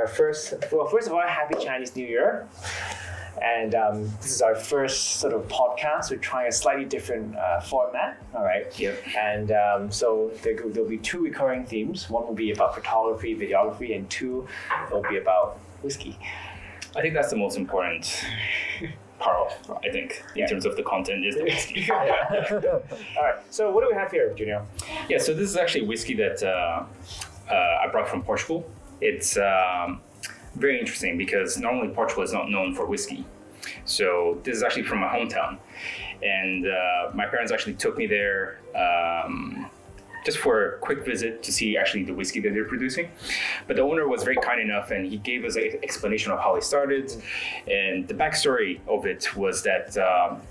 our first of all, Happy Chinese New Year. And this is our first sort of podcast. We're trying a slightly different format, all right? Yep. And so there'll be 2 recurring themes. One will be about photography, videography, and 2 will be about whiskey. I think that's the most important part, I think, in terms of the content is the whiskey. All right, so what do we have here, Junior? Yeah, so this is actually whiskey that I brought from Portugal. It's very interesting because normally Portugal is not known for whiskey. So this is actually from my hometown. And my parents actually took me there just for a quick visit to see actually the whiskey that they're producing. But the owner was very kind enough and he gave us an explanation of how he started. And the backstory of it was that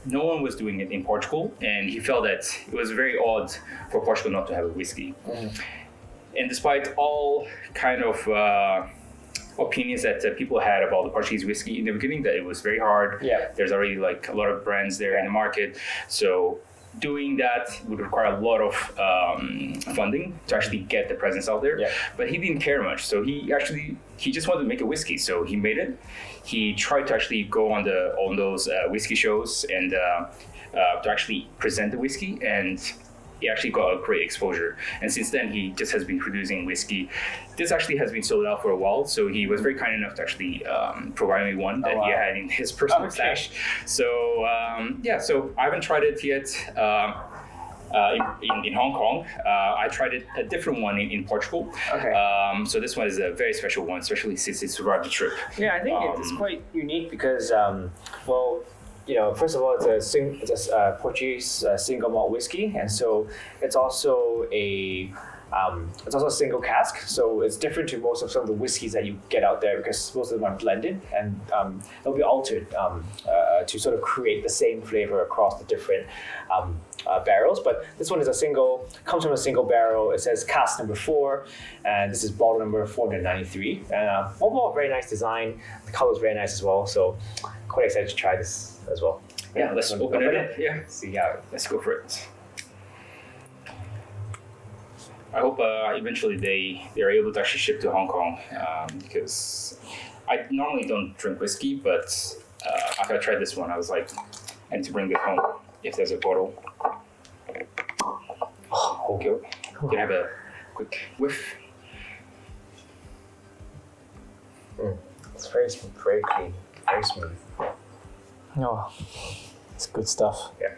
no one was doing it in Portugal. And he felt that it was very odd for Portugal not to have a whiskey. And despite all kind of opinions that people had about the Portuguese whiskey in the beginning, that it was very hard. Yeah. There's already like a lot of brands there in the market. So doing that would require a lot of funding to actually get the presence out there. Yeah. But he didn't care much. So he just wanted to make a whiskey. So he made it. He tried to actually go on those whiskey shows and to actually present the whiskey, and he actually got a great exposure. And since then, he just has been producing whiskey. This actually has been sold out for a while, so he was very kind enough to actually provide me one that he had in his personal stash. So so I haven't tried it yet in Hong Kong. I tried it, a different one in Portugal. Okay. So this one is a very special one, especially since it's throughout the trip. Yeah, I think it's quite unique because, first of all, it's a Portuguese single malt whiskey, and so it's also a single cask. So it's different to most of some of the whiskeys that you get out there because most of them are blended and they'll be altered to sort of create the same flavor across the different barrels. But this one is comes from a single barrel. It says cask number 4, and this is bottle number 493. And overall, very nice design. The color is very nice as well. So quite excited to try this as well. Yeah, let's open it up. Yeah, see how let's go for it. I hope eventually they're able to actually ship to Hong Kong because I normally don't drink whiskey, but after I tried this one, I was like, I need to bring it home if there's a bottle. Okay, you can have a quick whiff. It's very smooth, very clean, very smooth. Oh, it's good stuff. Yeah.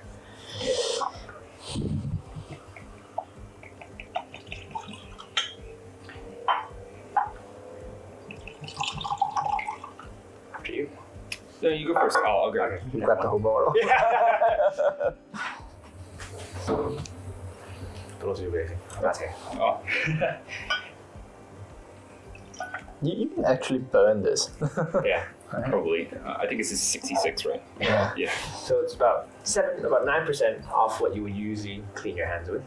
After you. No, you go first. I'll go. Okay. You got the whole bottle. Don't do anything. That's okay. Oh. You can actually burn this. Yeah, probably. I think it's a 66, right? Yeah. So it's about 9% off what you would usually clean your hands with.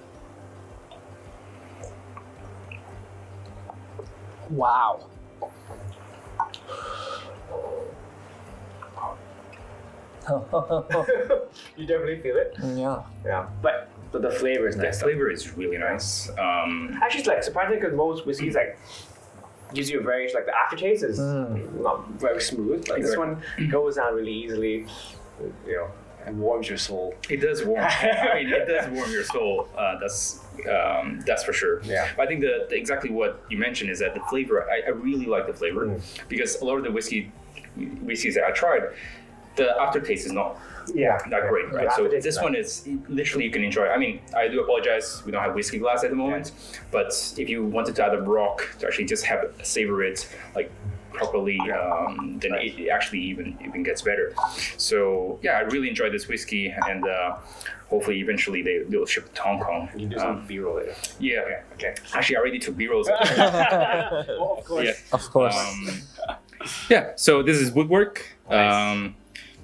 Wow. You definitely feel it. Yeah. Yeah. But the flavor is The nice. flavor is really nice. Actually, it's like surprisingly because most whiskeys like gives you a very the aftertaste is not very smooth. Like this one goes down really easily, and warms your soul. It does warm. It does warm your soul. That's for sure. Yeah. But I think exactly what you mentioned is that the flavor. I really like the flavor because a lot of the whiskeys that I tried, the aftertaste is not that great, right? So this one is literally you can enjoy. I mean, I do apologize, we don't have whiskey glass at the moment, but if you wanted to add a rock to actually just have savor it like properly, then it actually even gets better. So yeah, I really enjoyed this whiskey, and hopefully eventually they'll ship it to Hong Kong. You can do some B-roll later. Yeah. Okay. Actually, I already took B-rolls. Well, of course. Yeah. Of course. So this is Woodwork. Nice.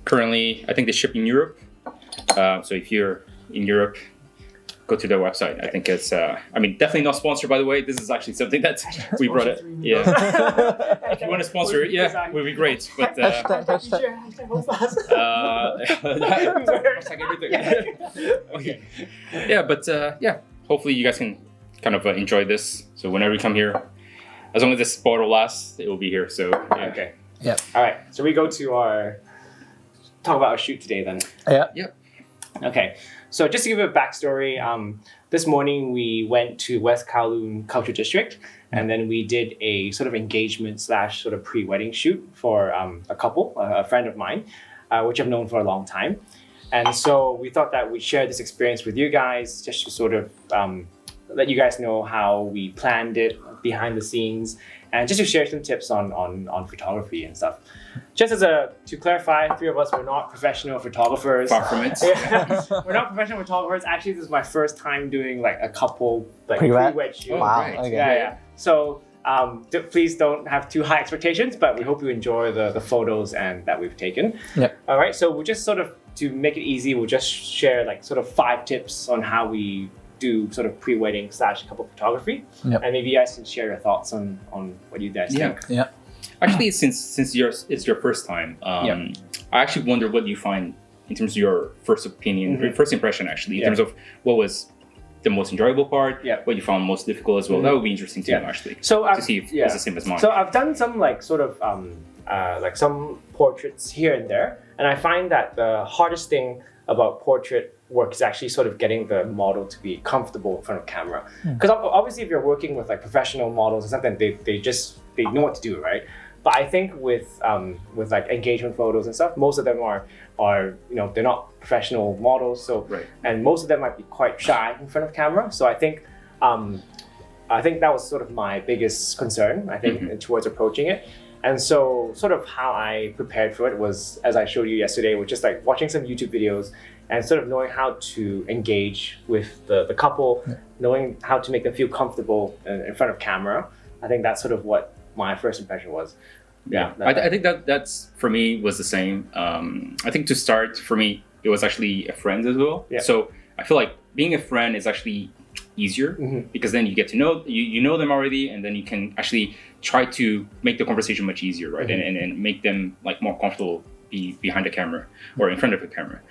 Currently, I think they ship in Europe. So if you're in Europe, go to their website. I think it's, definitely not sponsored, by the way. This is actually something that we brought it. Yeah. If you want to sponsor it, it would be great. But Hashtag. hashtag everything. Okay. Yeah, but hopefully you guys can kind of enjoy this. So whenever you come here, as long as this bottle lasts, it will be here. So yeah. Okay. Yeah. All right. So we go to talk about our shoot today then. Yeah. Yep. Okay. So just to give a backstory, this morning we went to West Kowloon Culture District, and then we did a sort of engagement / sort of pre-wedding shoot for a couple, a friend of mine, which I've known for a long time. And so we thought that we'd share this experience with you guys, just to sort of let you guys know how we planned it behind the scenes, and just to share some tips on photography and stuff. Just to clarify, three of us were not professional photographers. Far from it. We're not professional photographers. Actually, this is my first time doing like a couple Pre-wed? pre-wed shoot. Oh, Wow. right. Okay. Yeah. So please don't have too high expectations, but we hope you enjoy the photos and that we've taken. Yep. All right. So we'll just sort of, to make it easy, we'll just share like sort of 5 tips on how we do sort of pre-wedding / couple photography. Yep. And maybe you guys can share your thoughts on what you guys Yeah. think. Yeah. Actually, since it's your first time, Yeah. I actually wonder what you find in terms of your first opinion, Mhm. first impression, actually, in Yeah. terms of what was the most enjoyable part, Yeah. what you found most difficult as well. Mhm. That would be interesting to Yeah. know, actually, So to see if it's the same as mine. So I've done some like sort of like some portraits here and there, and I find that the hardest thing about portrait work is actually sort of getting the model to be comfortable in front of camera. Because obviously, if you're working with like professional models or something, they know what to do, right? But I think with like engagement photos and stuff, most of them are they're not professional models, so Right. and most of them might be quite shy in front of camera. So I think that was sort of my biggest concern, I think, towards approaching it. And so sort of how I prepared for it was, as I showed you yesterday, was just like watching some YouTube videos and sort of knowing how to engage with the couple, knowing how to make them feel comfortable in front of camera. I think that's sort of what my first impression was. Yeah, I think that's for me was the same. I think to start for me, it was actually a friend as well. Yeah. So I feel like being a friend is actually easier because then you get to know you know them already, and then you can actually try to make the conversation much easier, right? And make them like more comfortable behind the camera or in front of the camera.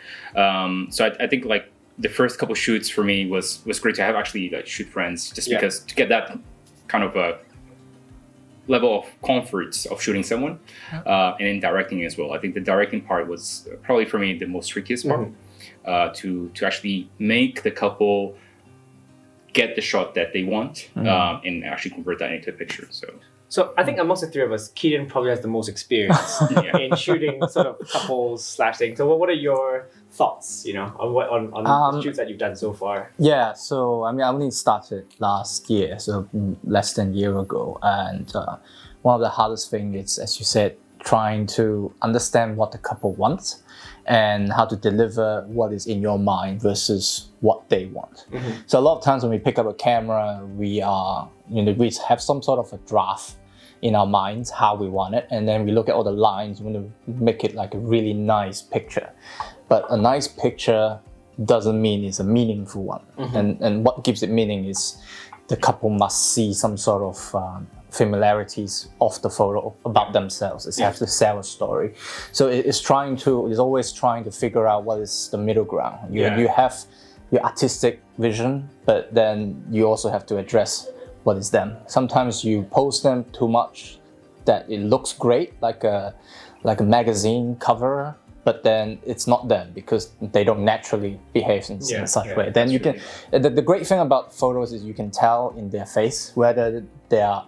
So I think like the first couple shoots for me was great to have actually like shoot friends, just because to get that kind of a level of comfort of shooting someone and then directing as well. I think the directing part was probably for me the most trickiest part to actually make the couple get the shot that they want and actually convert that into a picture. So I think amongst the three of us, Keaton probably has the most experience in shooting sort of couples / things. So what are your thoughts, on the shoots that you've done so far? Yeah, so I only started last year, so less than a year ago. And one of the hardest things is, as you said, trying to understand what the couple wants and how to deliver what is in your mind versus what they want. So a lot of times when we pick up a camera, we have some sort of a draft in our minds how we want it, and then we look at all the lines, we want to make it like a really nice picture. But a nice picture doesn't mean it's a meaningful one. And what gives it meaning is the couple must see some sort of familiarities of the photo about themselves. It has to sell a story. So it's always trying to figure out what is the middle ground. You have your artistic vision, but then you also have to address what is them. Sometimes you post them too much that it looks great, like a magazine cover, but then it's not them because they don't naturally behave in such way. Then you can. The great thing about photos is you can tell in their face whether they are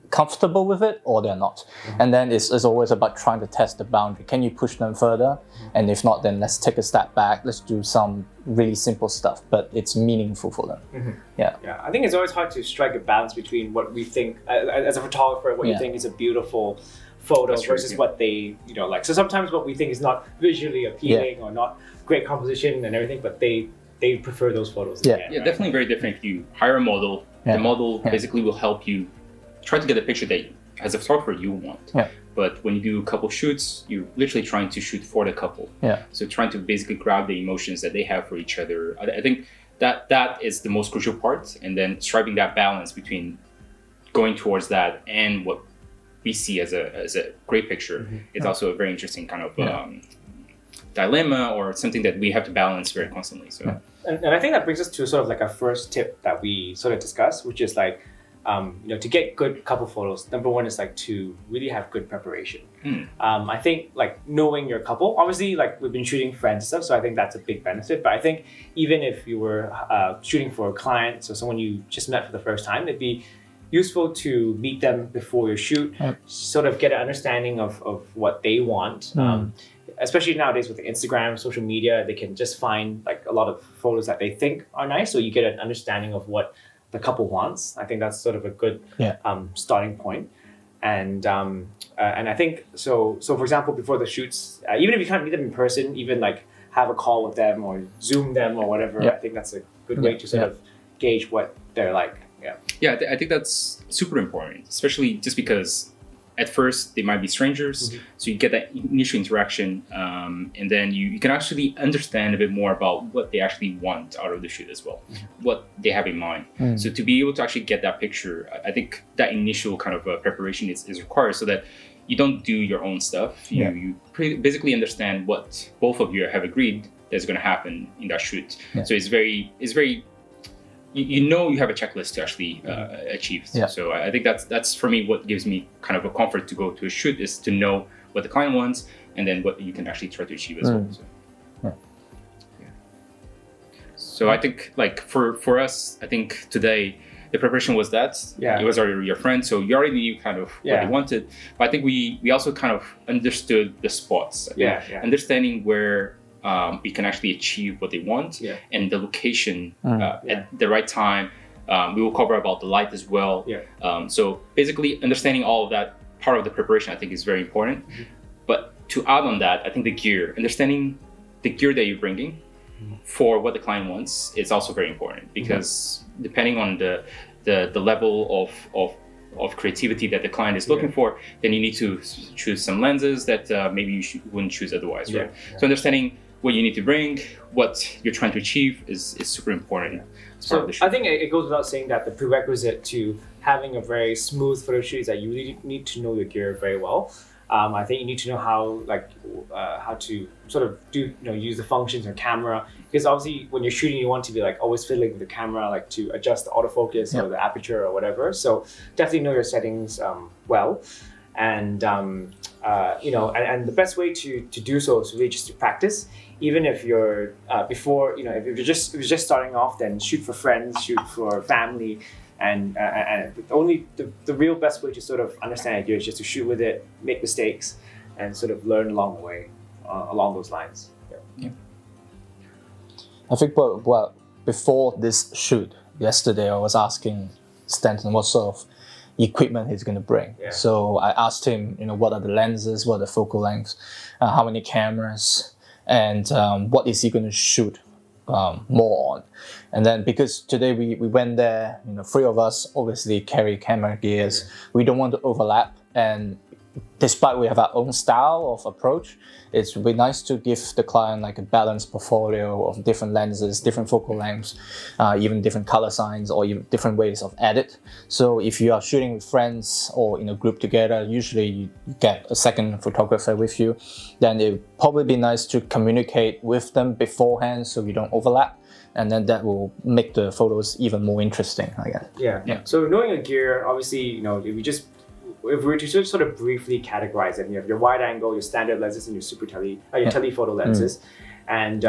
comfortable with it or they're not. And then it's always about trying to test the boundary. Can you push them further? And if not, then let's take a step back. Let's do some really simple stuff, but it's meaningful for them. Yeah, I think it's always hard to strike a balance between what we think, as a photographer, what you think is a beautiful photo versus what they like. So sometimes what we think is not visually appealing or not great composition and everything, but they prefer those photos. Definitely very different. If you hire a model, the model basically will help you try to get a picture that as a photographer you want. But when you do a couple shoots, you're literally trying to shoot for the couple. So trying to basically grab the emotions that they have for each other. I think that is the most crucial part, and then striking that balance between going towards that and what we see as a great picture. It's also a very interesting kind of dilemma or something that we have to balance very constantly. So and I think that brings us to sort of like a first tip that we sort of discussed, which is like to get good couple photos, number one is like to really have good preparation. I think like knowing your couple, obviously like we've been shooting friends and stuff, so I think that's a big benefit. But I think even if you were shooting for a client, so someone you just met for the first time, it'd be useful to meet them before your shoot, sort of get an understanding of what they want. Especially nowadays with the Instagram, social media, they can just find like a lot of photos that they think are nice, so you get an understanding of what the couple wants. I think that's sort of a good starting point. And I think so for example, before the shoots, even if you can't meet them in person, even like have a call with them or Zoom them or whatever, I think that's a good way to sort of gauge what they're like. I think that's super important, especially just because at first they might be strangers, so you get that initial interaction, and then you can actually understand a bit more about what they actually want out of the shoot as well, what they have in mind. So to be able to actually get that picture, I think that initial kind of preparation is required, so that you don't do your own stuff. You basically understand what both of you have agreed that's going to happen in that shoot. So it's very you have a checklist to actually achieve. So I think that's for me what gives me kind of a comfort to go to a shoot, is to know what the client wants and then what you can actually try to achieve as well. So I think like for us, I think today the preparation was that it was already your friend, so you already knew kind of what they wanted. But I think we also kind of understood the spots. Understanding where we can actually achieve what they want, and the location at the right time. We will cover about the light as well. So basically understanding all of that part of the preparation, I think, is very important. But to add on that, I think the gear, understanding the gear that you're bringing for what the client wants is also very important, because depending on the level of creativity that the client is looking for, then you need to choose some lenses that maybe you wouldn't choose otherwise, right? So understanding what you need to bring, what you're trying to achieve is super important. So I think it goes without saying that the prerequisite to having a very smooth photo shoot is that you really need to know your gear very well. I think you need to know how to sort of use the functions of camera, because obviously when you're shooting you want to be like always fiddling with the camera, like to adjust the autofocus or the aperture or whatever. So definitely know your settings well, and and the best way to do so is really just to practice. Even if you're if you're just starting off, then shoot for friends, shoot for family. And the real best way to sort of understand it is just to shoot with it, make mistakes, and sort of learn along the way, along those lines. I think before this shoot yesterday, I was asking Stanton what sort of equipment he's going to bring. So I asked him, what are the lenses, what are the focal lengths, how many cameras, and what is he going to shoot more on. And then because today we went there, three of us obviously carry camera gears. We don't want to overlap, and despite we have our own style of approach, it's really nice to give the client like a balanced portfolio of different lenses, different focal lengths, even different color signs, or even different ways of edit. So if you are shooting with friends or in a group together, usually you get a second photographer with you, then it would probably be nice to communicate with them beforehand so you don't overlap. And then that will make the photos even more interesting, I guess. So knowing your gear, obviously, if we were to sort of briefly categorize it, you have your wide angle, your standard lenses, and your telephoto lenses. And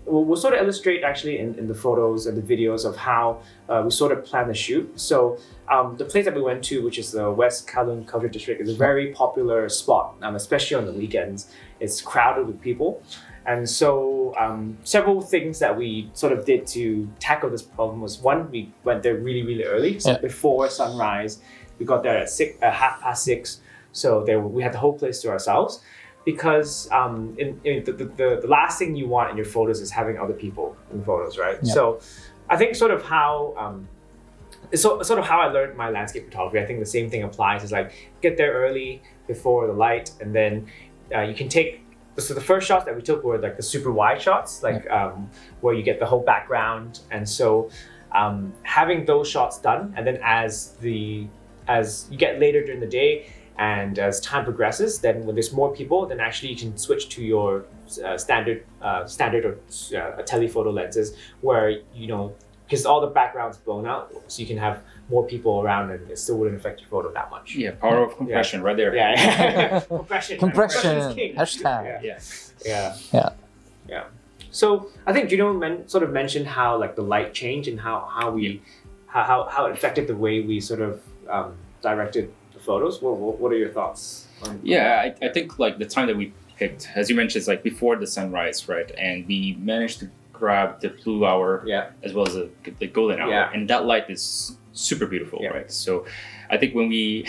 we'll sort of illustrate actually in the photos and the videos of how we sort of plan the shoot. So the place that we went to, which is the West Kowloon Culture District, is a very popular spot, especially on the weekends. It's crowded with people. And so several things that we sort of did to tackle this problem was, one, we went there really, really early. So before sunrise, we got there at 6:30. So we had the whole place to ourselves, because the last thing you want in your photos is having other people in photos, right? So I think sort of how sort of how I learned my landscape photography. I think the same thing applies. Is like get there early before the light, and then you can take. So the first shots that we took were like the super wide shots, like where you get the whole background, and so having those shots done, and then as you get later during the day and as time progresses, then when there's more people, then actually you can switch to your standard or telephoto lenses, where because all the background's blown out, so you can have more people around and it still wouldn't affect your photo that much. Yeah, power of compression right there. Yeah. Compression. Compression. Compression's king. Hashtag. Yeah. Yeah. Yeah. Yeah. So I think Juno sort of mentioned how like the light changed and how it affected the way we sort of directed the photos. What are your thoughts on Yeah, I think like the time that we picked, as you mentioned, is like before the sunrise, right? And we managed to grab the blue hour Yeah. as well as the golden hour, Yeah. and that light is super beautiful, Yeah. right? So I think when we,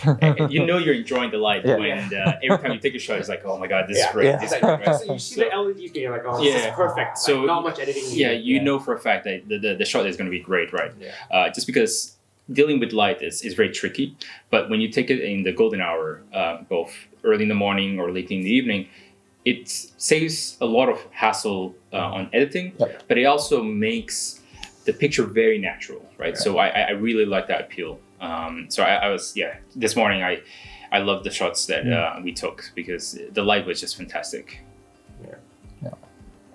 you're enjoying the light Yeah. when every time you take a shot, it's like, oh my god, this is Yeah. great. Yeah. This It's is like, great. so you see the LED screen, you're like, oh, this is Yeah. perfect. So Like, not much editing. Yeah, needed. you know for a fact that the shot is going to be great, right? Yeah. Just because dealing with light is very tricky, but when you take it in the golden hour, both early in the morning or late in the evening, it saves a lot of hassle on editing, Yep. but it also makes the picture very natural, right? So I really like that appeal. So I was, this morning I loved the shots that we took because the light was just fantastic.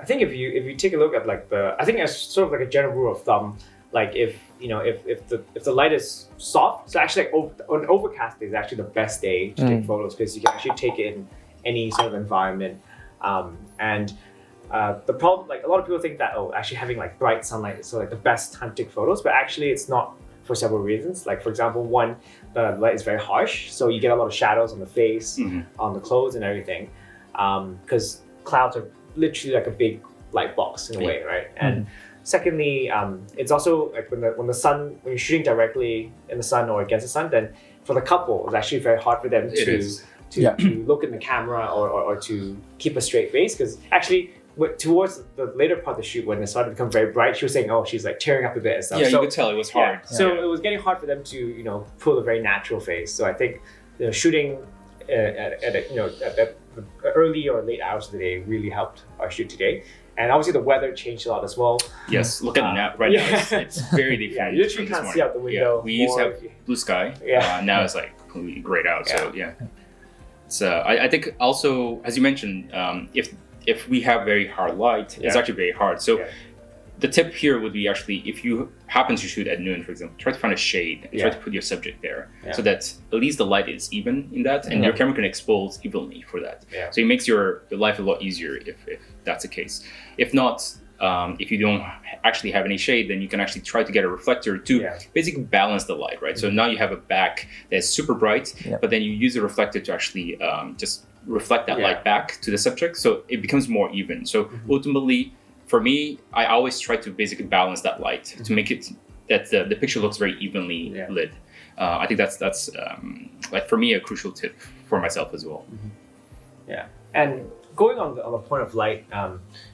I think if you take a look at like I think as sort of like a general rule of thumb, like if the light is soft, so actually like on overcast day is actually the best day to take photos because you can actually take it in any sort of environment. The problem, like a lot of people think that actually having like bright sunlight is sort of like the best time to take photos, but actually it's not for several reasons. Like for example, one, the light is very harsh, so you get a lot of shadows on the face, on the clothes and everything, because clouds are literally like a big light box in a way, right? And secondly, it's also like when you're shooting directly in the sun or against the sun, then for the couple, it's actually very hard for them to look in the camera or to keep a straight face, because actually towards the later part of the shoot when it started to become very bright, she was saying, she's like tearing up a bit and stuff. Yeah, so, you could tell it was hard. So it was getting hard for them to pull a very natural face. So I think shooting at the early or late hours of the day really helped our shoot today. And obviously the weather changed a lot as well. Yes, look at now. Right now, it's very different. Yeah, you literally from this can't see out the morning. window. Yeah, we used to have blue sky. Now it's like completely grayed out. So yeah. So I think also, as you mentioned, if we have very hard light, it's actually very hard. So the tip here would be actually, if you happen to shoot at noon, for example, try to find a shade and try to put your subject there so that at least the light is even in that and your camera can expose evenly for that. So it makes your life a lot easier if that's the case. If not, if you don't actually have any shade, then you can actually try to get a reflector to basically balance the light, right? So now you have a back that's super bright, but then you use a reflector to actually just reflect that light back to the subject, so it becomes more even. So ultimately, for me, I always try to basically balance that light to make it that the picture looks very evenly lit. I think that's like for me a crucial tip for myself as well. Yeah, and going on the point of light,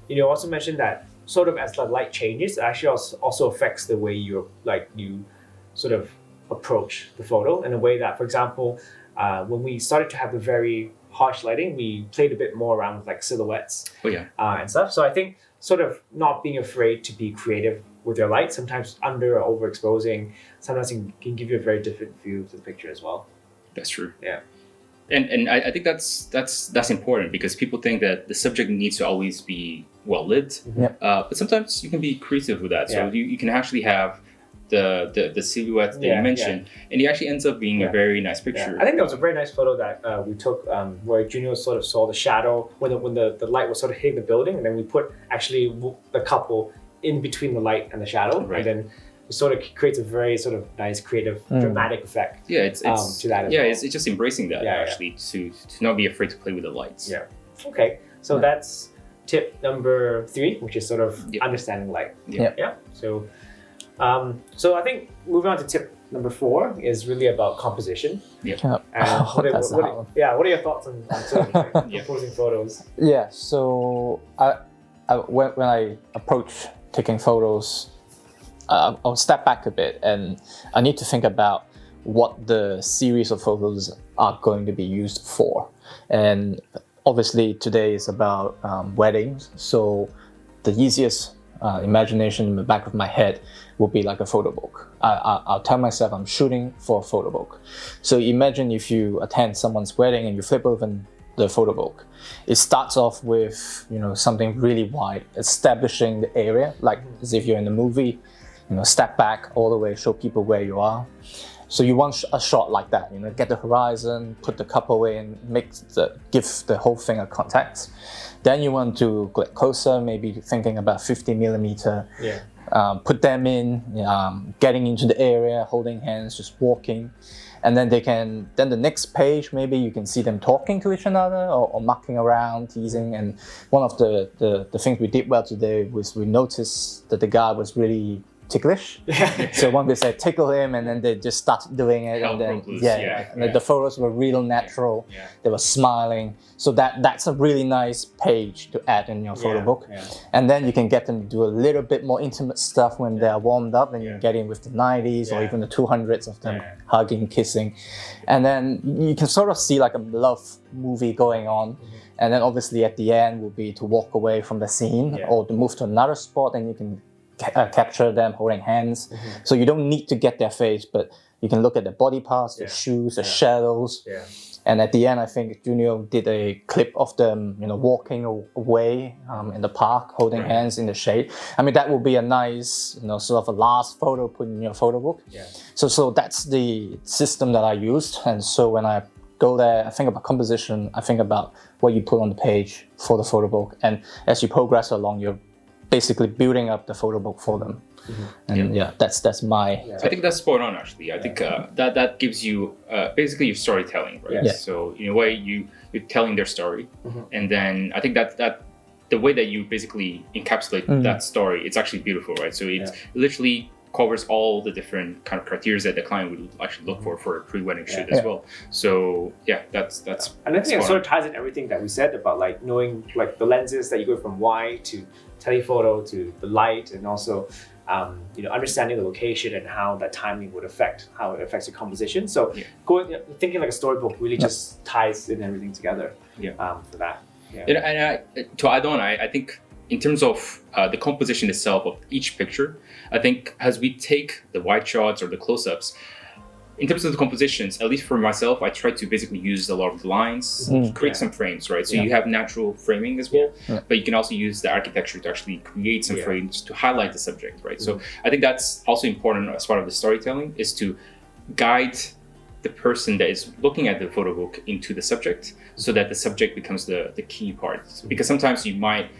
you also mentioned that sort of as the light changes, it actually also affects the way you sort of approach the photo in a way that, for example, when we started to have the very harsh lighting, we played a bit more around with like silhouettes and stuff. So I think sort of not being afraid to be creative with your light, sometimes under or overexposing, sometimes it can give you a very different view of the picture as well. That's true. Yeah. And I think that's important because people think that the subject needs to always be well lit, but sometimes you can be creative with that. So you can actually have the silhouette that you mentioned, and it actually ends up being a very nice picture. I think that was a very nice photo that we took where Junio sort of saw the shadow when the light was sort of hitting the building, and then we put actually the couple in between the light and the shadow, and then it sort of creates a very sort of nice, creative, dramatic effect. Yeah, it's to that as well. it's just embracing that actually to not be afraid to play with the lights. Yeah. Okay, so that's tip number 3, which is sort of understanding light. Yeah. So, so I think moving on to tip number 4 is really about composition. And what are your thoughts on sort of composing photos? Yeah. So when I approach taking photos, I'll step back a bit and I need to think about what the series of photos are going to be used for. And obviously today is about weddings, so the easiest imagination in the back of my head will be like a photo book. I'll tell myself I'm shooting for a photo book. So imagine if you attend someone's wedding and you flip open the photo book. It starts off with something really wide, establishing the area, like as if you're in a movie. step back all the way, show people where you are. So you want a shot like that, get the horizon, put the couple in, give the whole thing a context. Then you want to get closer, maybe thinking about 50 millimeter. Put them in, getting into the area, holding hands, just walking. And then then the next page, maybe you can see them talking to each another or mucking around, teasing. And one of the things we did well today was we noticed that the guy was really ticklish. So when we said tickle him, and then they just started doing it, and then the photos were real natural. They were smiling. So that's a really nice page to add in your photo book. And then you can get them to do a little bit more intimate stuff when they're warmed up, and you can get in with the 90s or even the 200s of them hugging, kissing. And then you can sort of see like a love movie going on. And then obviously at the end will be to walk away from the scene or to move to another spot, and you can capture them holding hands. So you don't need to get their face, but you can look at the body parts, the shoes, the shadows. And at the end, I think Junio did a clip of them, walking away in the park, holding hands in the shade. I mean, that would be a nice, sort of a last photo put in your photo book. So that's the system that I used. And so when I go there, I think about composition, I think about what you put on the page for the photo book. And as you progress along, you're basically building up the photo book for them. And that's my... I think that's spot on, actually. I think that gives you basically your storytelling, right? So in a way, you're telling their story. And then I think that the way that you basically encapsulate that story, it's actually beautiful, right? So it literally covers all the different kind of criteria that the client would actually look for a pre-wedding shoot as well. So that's and I think it sort of ties in everything that we said about like knowing like the lenses that you go from wide to telephoto to the light, and also understanding the location and how that timing would affect how it affects your composition. So thinking like a storybook really just ties in everything together for that. And to add on, I think in terms of the composition itself of each picture, I think as we take the wide shots or the close-ups, in terms of the compositions, at least for myself, I try to basically use a lot of lines, create some frames, right? So you have natural framing as well, but you can also use the architecture to actually create some frames to highlight the subject, right? So I think that's also important as part of the storytelling, is to guide the person that is looking at the photo book into the subject, so that the subject becomes the key part. Because sometimes you might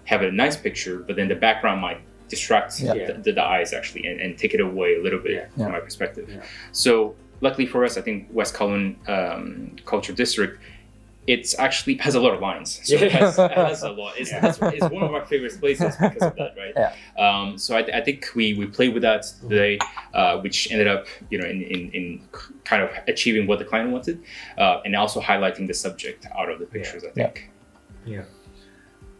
have a nice picture, but then the background might distract the eyes actually and take it away a little bit from my perspective. So luckily for us, I think West Kowloon Culture District, it's actually has a lot of lines. So it has a lot. It's one of our favorite places because of that, right? So I think we played with that today, which ended up in kind of achieving what the client wanted, and also highlighting the subject out of the pictures, I think.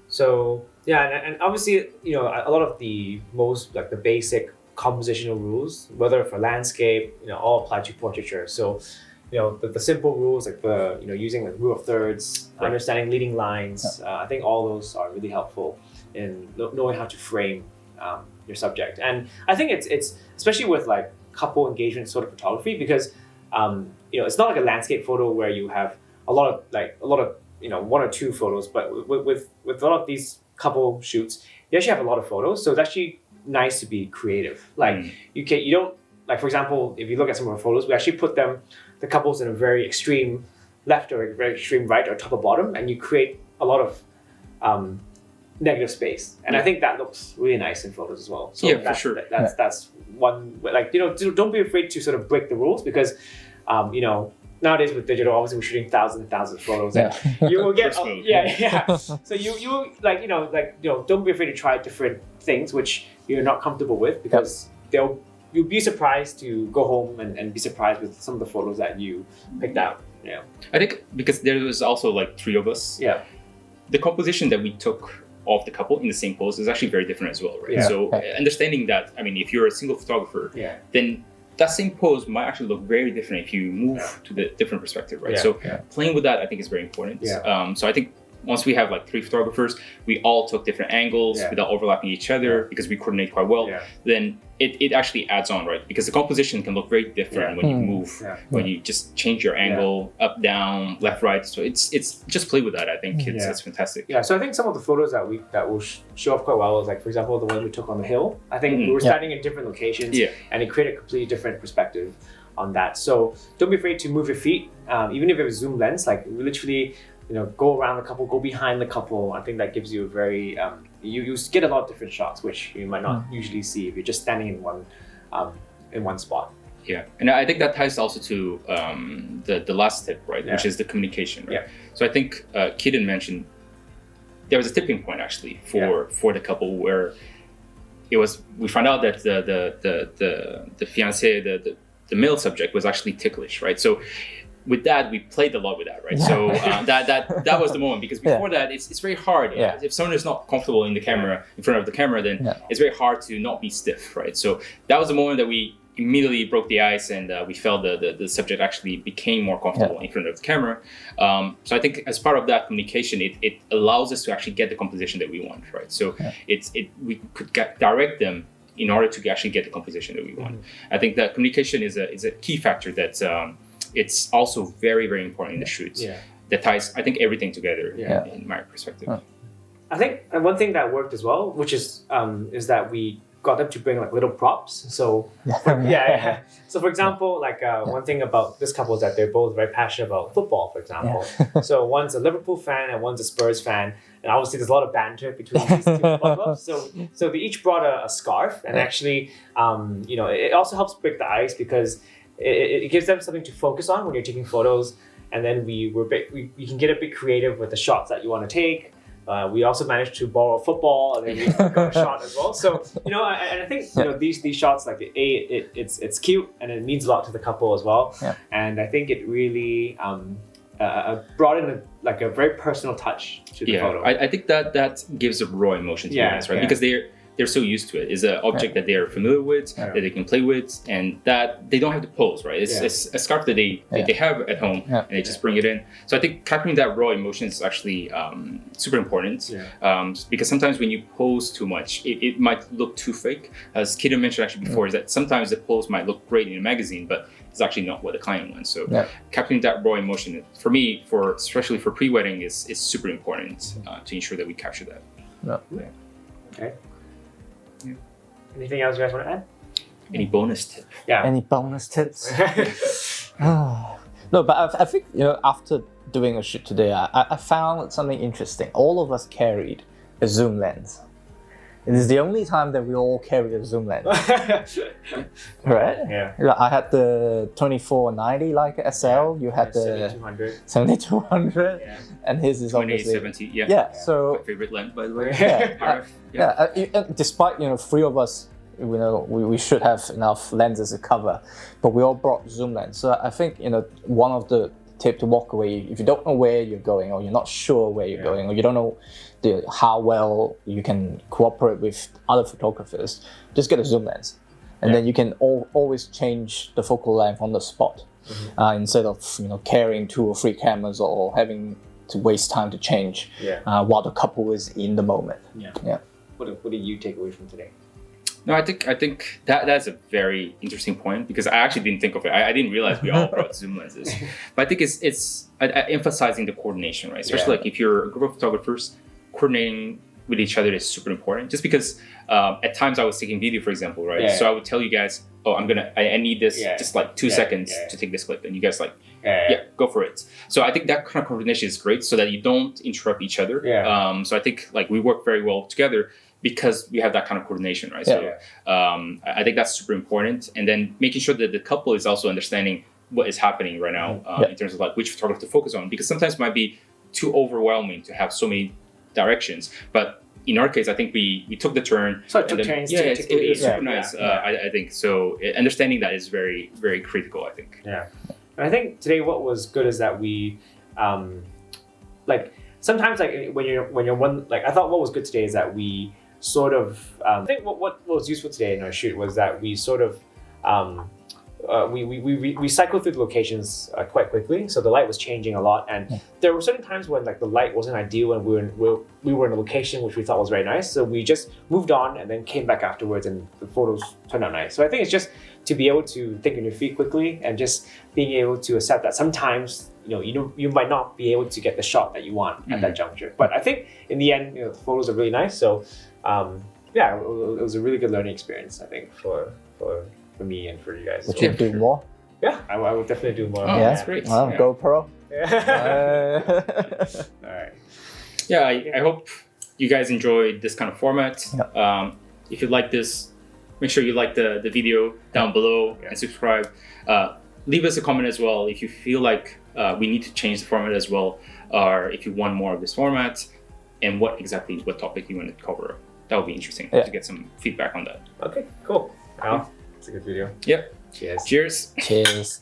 So and obviously a lot of the most like the basic compositional rules, whether for landscape, all apply to portraiture. So the simple rules like the using like rule of thirds, understanding leading lines. I think all those are really helpful in knowing how to frame your subject. And I think it's especially with like couple engagement sort of photography, because it's not like a landscape photo where you have a lot of one or two photos, but with a lot of these couple shoots, you actually have a lot of photos. So it's actually nice to be creative. Like you don't, like for example, if you look at some of our photos, we actually put the couples in a very extreme left or a very extreme right or top or bottom, and you create a lot of negative space. And I think that looks really nice in photos as well. So for sure. That's one, like, don't be afraid to sort of break the rules, because nowadays with digital, obviously we're shooting thousands and thousands of photos, and you will get So you like don't be afraid to try different things which you're not comfortable with, because you'll be surprised to go home and be surprised with some of the photos that you picked out. I think because there was also like three of us. The composition that we took of the couple in the same pose is actually very different as well, right? So understanding that, I mean, if you're a single photographer, then that same pose might actually look very different if you move to the different perspective, right? So playing with that, I think, is very important. So I think once we have like 3 photographers, we all took different angles without overlapping each other because we coordinate quite well. Then it actually adds on, right? Because the composition can look very different when you move, when you just change your angle up, down, left, right. So it's just play with that. I think it's fantastic. Yeah. So I think some of the photos that will show up quite well is like, for example, the one we took on the hill. I think we were standing in different locations, and it created a completely different perspective on that. So don't be afraid to move your feet, even if it was zoom lens. Like literally, go around the couple, go behind the couple. I think that gives you a very you get a lot of different shots, which you might not usually see if you're just standing in one spot. Yeah, and I think that ties also to the last tip, right? Which is the communication, right? So I think Keaton mentioned there was a tipping point actually for the couple where we found out that the fiancé, the male subject was actually ticklish, right? So with that, we played a lot with that, right? So that was the moment, because before that, it's very hard. If someone is not comfortable in the camera, in front of the camera, then it's very hard to not be stiff, right? So that was the moment that we immediately broke the ice, and we felt the subject actually became more comfortable in front of the camera. So I think as part of that communication, it allows us to actually get the composition that we want, right? So we could direct them in order to actually get the composition that we want. I think that communication is a key factor that it's also very, very important in the shoots. That ties, I think, everything together in my perspective. I think one thing that worked as well, which is that we got them to bring like little props. So So for example, like one thing about this couple is that they're both very passionate about football, for example. So one's a Liverpool fan and one's a Spurs fan. And obviously there's a lot of banter between these two football clubs. So they each brought a scarf, and actually, it also helps break the ice, because it gives them something to focus on when you're taking photos. And then we can get a bit creative with the shots that you want to take. We also managed to borrow football, and then we got a shot as well. So and I think these shots, like it's cute, and it means a lot to the couple as well. And I think it really brought in a very personal touch to the photo. I think that gives a raw emotion to guys, right? Because they're so used to it. It's an object that they are familiar with, that they can play with, and that they don't have to pose, right? It's a scarf that they have at home, and they just bring it in. So I think capturing that raw emotion is actually super important, because sometimes when you pose too much, it might look too fake. As Keaton mentioned actually before, is that sometimes the pose might look great in a magazine, but it's actually not what the client wants. So capturing that raw emotion, for me, especially for pre-wedding, is super important to ensure that we capture that. Okay. Anything else you guys want to add? Any bonus tip? Any bonus tips? No, but I think after doing a shoot today, I found something interesting. All of us carried a zoom lens. It is the only time that we all carry a zoom lens, right? I had the 2490 like SL. You had the 7200, and his is obviously 2070. So my favorite lens, by the way. Despite 3 of us, we should have enough lenses to cover, but we all brought zoom lens. So I think one of the tip to walk away, if you don't know where you're going, or you're not sure where you're going, or you don't know how well you can cooperate with other photographers, just get a zoom lens, and then you can always change the focal length on the spot, instead of carrying 2 or 3 cameras, or having to waste time to change while the couple is in the moment. What did you take away from today? No, I think that's a very interesting point, because I actually didn't think of it. I didn't realize we all brought zoom lenses. But I think it's emphasizing the coordination, right? Especially like if you're a group of photographers, coordinating with each other is super important. Just because at times I was taking video, for example, right? So I would tell you guys, I need this just like 2 seconds to take this clip, and you guys go for it. So I think that kind of coordination is great, so that you don't interrupt each other. So I think like we work very well together, because we have that kind of coordination, right? So I think that's super important. And then making sure that the couple is also understanding what is happening right now in terms of like which photographer to focus on, because sometimes it might be too overwhelming to have so many directions. But in our case, I think we took the turn. So it took turns. It's super nice. I think so. Understanding that is very, very critical, I think. And I think today what was good is that we, sometimes like when you're one, like I thought what was good today is that we sort of I think what was useful today in our shoot was that we sort of we cycled through the locations quite quickly. So the light was changing a lot, and there were certain times when like the light wasn't ideal, and we were in a location which we thought was very nice. So we just moved on and then came back afterwards, and the photos turned out nice. So I think it's just to be able to think on your feet quickly and just being able to accept that sometimes you might not be able to get the shot that you want at that juncture. But I think in the end, the photos are really nice. So yeah, it was a really good learning experience, I think, for me and for you guys. Would So, you do more? yeah, I would definitely do more. Oh, Yeah. that's great. Well, Yeah. GoPro. All right. Yeah, I hope you guys enjoyed this kind of format. Yeah. If you like this, make sure you like the video down below and subscribe. Leave us a comment as well if you feel like we need to change the format as well, or if you want more of this format, and what topic you want to cover. That would be interesting to get some feedback on that. Okay, cool. Well, it's a good video. Yep. Cheers. Cheers. Cheers.